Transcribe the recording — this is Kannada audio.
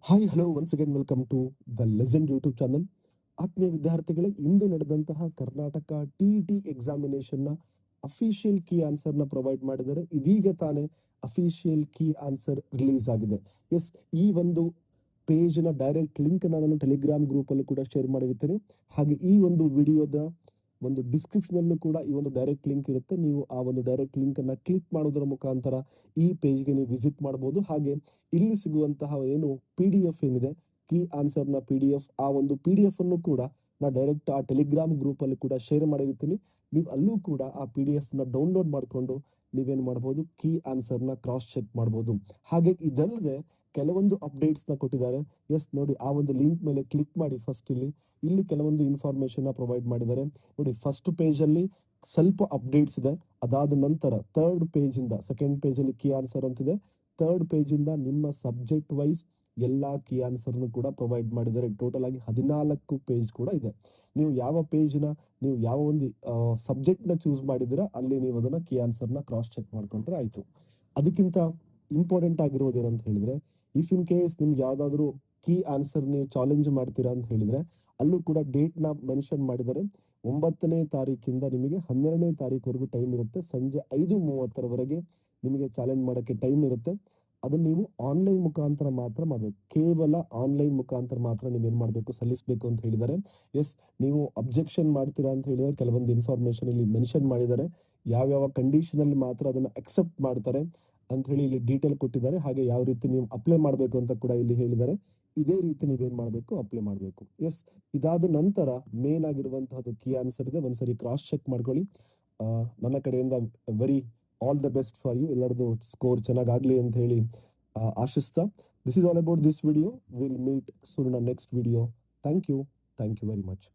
Hi hello once again welcome to the legend YouTube channel. ಆತ್ಮೀಯ ವಿದ್ಯಾರ್ಥಿಗಳೇ, ಇಂದು ನಡೆದಂತಹ ಕರ್ನಾಟಕ ಟಿ ಎಕ್ಸಾಮಿನೇಷನ್ನ ಅಫಿಷಿಯಲ್ ಕೀ ಆನ್ಸರ್ನ ಪ್ರೊವೈಡ್ ಮಾಡಿದರೆ ಇದೀಗ ತಾನೇ ಅಫಿಷಿಯಲ್ ಕೀ ಆನ್ಸರ್ ರಿಲೀಸ್ ಆಗಿದೆ. ಎಸ್, ಈ ಒಂದು ಪೇಜ್ನ ಡೈರೆಕ್ಟ್ ಲಿಂಕ್ ನಾನು ಟೆಲಿಗ್ರಾಮ್ ಗ್ರೂಪಲ್ಲೂ ಕೂಡ ಶೇರ್ ಮಾಡಿರ್ತೀನಿ. ಹಾಗೆ ಈ ಒಂದು ವಿಡಿಯೋದ ಒಂದು ಡಿಸ್ಕ್ರಿಪ್ಷನಲ್ಲೂ ಕೂಡ ಈ ಒಂದು ಡೈರೆಕ್ಟ್ ಲಿಂಕ್ ಇರುತ್ತೆ. ನೀವು ಆ ಒಂದು ಡೈರೆಕ್ಟ್ ಲಿಂಕನ್ನು ಕ್ಲಿಕ್ ಮಾಡೋದರ ಮುಖಾಂತರ ಈ ಪೇಜ್ಗೆ ನೀವು ವಿಸಿಟ್ ಮಾಡ್ಬೋದು. ಹಾಗೆ ಇಲ್ಲಿ ಸಿಗುವಂತಹ ಏನು PDF ಏನಿದೆ, ಕೀ ಆನ್ಸರ್ನ PDF, ಆ ಒಂದು PDF ಅನ್ನು ಕೂಡ ನಾ ಡೈರೆಕ್ಟ್ ಆ ಟೆಲಿಗ್ರಾಮ್ ಗ್ರೂಪಲ್ಲಿ ಕೂಡ ಶೇರ್ ಮಾಡಿರ್ತೀನಿ. ನೀವು ಅಲ್ಲೂ ಕೂಡ ಆ PDF ಡೌನ್ಲೋಡ್ ಮಾಡಿಕೊಂಡು ನೀವೇನು ಮಾಡ್ಬೋದು, ಕೀ ಆನ್ಸರ್ನ ಕ್ರಾಸ್ ಚೆಕ್ ಮಾಡ್ಬೋದು. ಹಾಗೆ ಇದಲ್ಲದೆ ಕೆಲವೊಂದು ಅಪ್ಡೇಟ್ಸ್ನ ಕೊಟ್ಟಿದ್ದಾರೆ. ಎಸ್ ನೋಡಿ, ಆ ಒಂದು ಲಿಂಕ್ ಮೇಲೆ ಕ್ಲಿಕ್ ಮಾಡಿ. ಫಸ್ಟ್ ಇಲ್ಲಿ ಕೆಲವೊಂದು ಇನ್ಫಾರ್ಮೇಶನ್ ಪ್ರೊವೈಡ್ ಮಾಡಿದ್ದಾರೆ ನೋಡಿ. ಫಸ್ಟ್ ಪೇಜಲ್ಲಿ ಸ್ವಲ್ಪ ಅಪ್ಡೇಟ್ಸ್ ಇದೆ. ಅದಾದ ನಂತರ ಥರ್ಡ್ ಪೇಜಿಂದ ಸೆಕೆಂಡ್ ಪೇಜಲ್ಲಿ ಕೀ ಆನ್ಸರ್ ಅಂತಿದೆ. ಥರ್ಡ್ ಪೇಜಿಂದ ನಿಮ್ಮ ಸಬ್ಜೆಕ್ಟ್ ವೈಸ್ ಎಲ್ಲ ಕೀ ಆನ್ಸರ್ನು ಕೂಡ ಪ್ರೊವೈಡ್ ಮಾಡಿದ್ದಾರೆ. ಟೋಟಲ್ ಆಗಿ 14 ಪೇಜ್ ಕೂಡ ಇದೆ. ನೀವು ಯಾವ ಪೇಜ್ನ, ನೀವು ಯಾವ ಒಂದು ಸಬ್ಜೆಕ್ಟ್ನ ಚೂಸ್ ಮಾಡಿದ್ದೀರಾ ಅಲ್ಲಿ ನೀವು ಅದನ್ನ ಕೀ ಆನ್ಸರ್ನ ಕ್ರಾಸ್ ಚೆಕ್ ಮಾಡ್ಕೊಂಡ್ರೆ ಆಯ್ತು. ಅದಕ್ಕಿಂತ ಇಂಪಾರ್ಟೆಂಟ್ ಆಗಿರೋದು ಏನಂತ ಹೇಳಿದ್ರೆ, ಇಫ್ ಇನ್ ಕೇಸ್ ನಿಮ್ಗೆ ಯಾವ್ದಾದ್ರು ಕೀ ಆನ್ಸರ್ ನೀವು ಚಾಲೆಂಜ್ ಮಾಡ್ತೀರಾ ಅಂತ ಹೇಳಿದ್ರೆ ಅಲ್ಲೂ ಕೂಡ ಡೇಟ್ನ ಮೆನ್ಷನ್ ಮಾಡಿದರೆ 9ನೇ ತಾರೀಕಿಂದ ನಿಮಗೆ 12ನೇ ತಾರೀಕುವರೆಗೂ ಟೈಮ್ ಇರುತ್ತೆ. ಸಂಜೆ 5:30 ನಿಮಗೆ ಚಾಲೆಂಜ್ ಮಾಡೋಕ್ಕೆ ಟೈಮ್ ಇರುತ್ತೆ. ಅದನ್ನ ನೀವು ಆನ್ಲೈನ್ ಮುಖಾಂತರ ಮಾತ್ರ ಮಾಡಬೇಕು. ಕೇವಲ ಆನ್ಲೈನ್ ಮುಖಾಂತರ ಮಾತ್ರ ನೀವೇನು ಮಾಡಬೇಕು, ಸಲ್ಲಿಸಬೇಕು ಅಂತ ಹೇಳಿದ್ದಾರೆ. ಎಸ್, ನೀವು ಅಬ್ಜೆಕ್ಷನ್ ಮಾಡ್ತೀರಾ ಅಂತ ಹೇಳಿದ್ರೆ ಕೆಲವೊಂದು ಇನ್ಫಾರ್ಮೇಶನ್ ಇಲ್ಲಿ ಮೆನ್ಷನ್ ಮಾಡಿದ್ದಾರೆ. ಯಾವ್ಯಾವ ಕಂಡೀಷನ್ ಅಲ್ಲಿ ಮಾತ್ರ ಅದನ್ನ ಅಕ್ಸೆಪ್ಟ್ ಮಾಡ್ತಾರೆ ಅಂತ ಹೇಳಿ ಇಲ್ಲಿ ಡೀಟೇಲ್ ಕೊಟ್ಟಿದ್ದಾರೆ. ಹಾಗೆ ಯಾವ ರೀತಿ ನೀವು ಅಪ್ಲೈ ಮಾಡಬೇಕು ಅಂತ ಕೂಡ ಇಲ್ಲಿ ಹೇಳಿದ್ದಾರೆ. ಇದೇ ರೀತಿ ನೀವೇನ್ ಮಾಡಬೇಕು, ಅಪ್ಲೈ ಮಾಡಬೇಕು. ಎಸ್, ಇದಾದ ನಂತರ ಮೇನ್ ಆಗಿರುವಂತಹದ್ದು ಕೀ ಆನ್ಸರ್ ಇದೆ. ಒಂದ್ಸರಿ ಕ್ರಾಸ್ ಚೆಕ್ ಮಾಡ್ಕೊಳ್ಳಿ. ನನ್ನ ಕಡೆಯಿಂದ very all the best for you. ಎಲ್ಲರದು ಸ್ಕೋರ್ ಚೆನ್ನಾಗಾಗ್ಲಿ ಅಂತ ಹೇಳಿ ಆಶಿಸ್ತಾ, this is all about this video. Will meet soon in next video. Thank you very much.